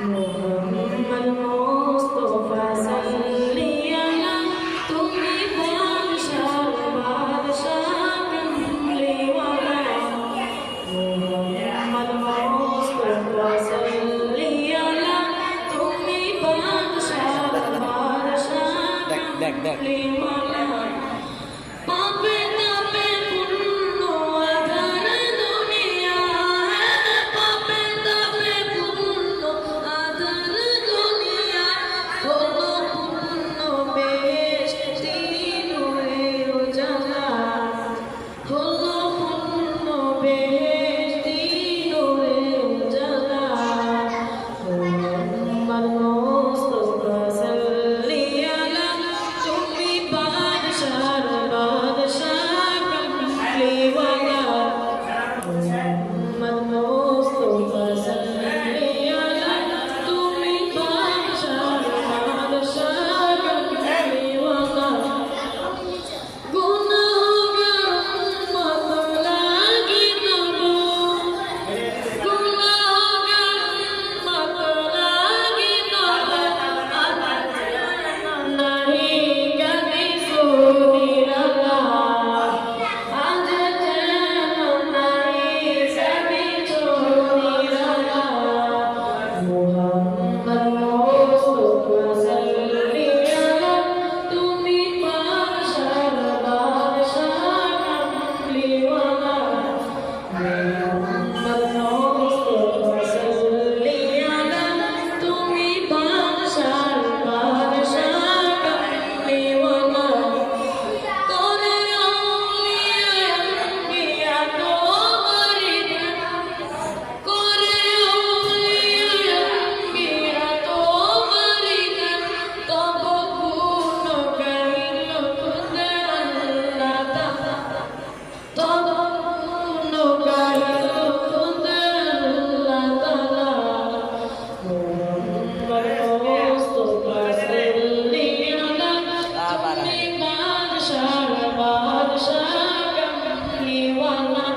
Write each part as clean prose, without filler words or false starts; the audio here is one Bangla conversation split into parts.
মোহাম্মদ মুস্তাফা সাল্লি আলা তুমি বাদশাহ বাদশাহ কামলিওয়ালা মোহাম্মদ মুস্তাফা সাল্লি আলা তুমি বাদশাহ বাদশাহ কামলিওয়ালা পাপে তাপে পূর্ণ আধার দুনিয়া পাপে তাপে পূর্ণ আধার দুনিয়া হলো পূর্ণ বেহেশতি নূরে উজালা হলো পূর্ণ বেহেশতি নূরে উজালা মোহাম্মদ মুস্তাফা সাল্লি আলা তুমি বাদশাহ বাদশাহ কামলিওয়ালা মোহাম্মদ মুস্তাফা সাল্লি আলা তুমি বাদশাহ বাদশাহ কামলিওয়ালা গুনাহগার উম্মত লাগি নব গুনাহগার উম্মত লাগি নব নাহি গানি সুনিরালা আজ যেন নাহি সাবি সুনিরালা মোহাম্মদ মুস্তাফা সাল্লি আলা তুমি বাদশাহ বাদশাহ কামলিওয়ালা মোহাম্মদ মুস্তাফা সাল্লি আলা তুমি বাদশাহ বাদশাহ কামলিওয়ালা করে আউলিয়া আম্বিয়া তোমারি করে আউলিয়া আম্বিয়া তোমারি তব গুণ গাইল খুদে আল্লাহ তাআলা তব গুণ গাইল খুদে আল্লাহ তাআলা মোহাম্মদ মুস্তাফা সাল্লি আলা তুমি বাদশাহ বাদশাহ কামলিওয়ালা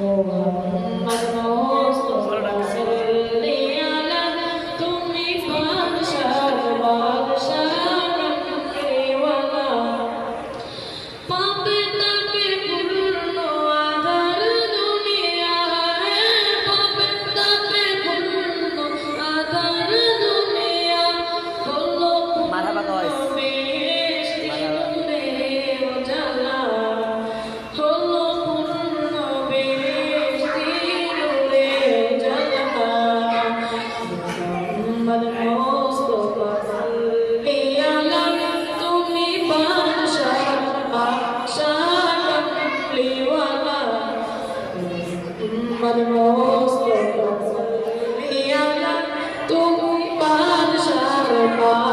মোহাম্মদ মুস্তাফা সাল্লি আলা তুমি বাদশাহ বাদশাহ কামলিওয়ালা পাপে তাপে পূর্ণ আধার দুনিয়া পাপে তাপে পূর্ণ আধার দুনিয়া হলো পূর্ণ বেহেশতি নূরে উজালা হলো পূর্ণ বেহেশতি নূরে উজালা মোহাম্মদ মুস্তাফা সাল্লি আলা তুমি বাদশাহ বাদশাহ কামলিওয়ালা মোহাম্মদ মুস্তাফা সাল্লি আলা তুমি বাদশাহ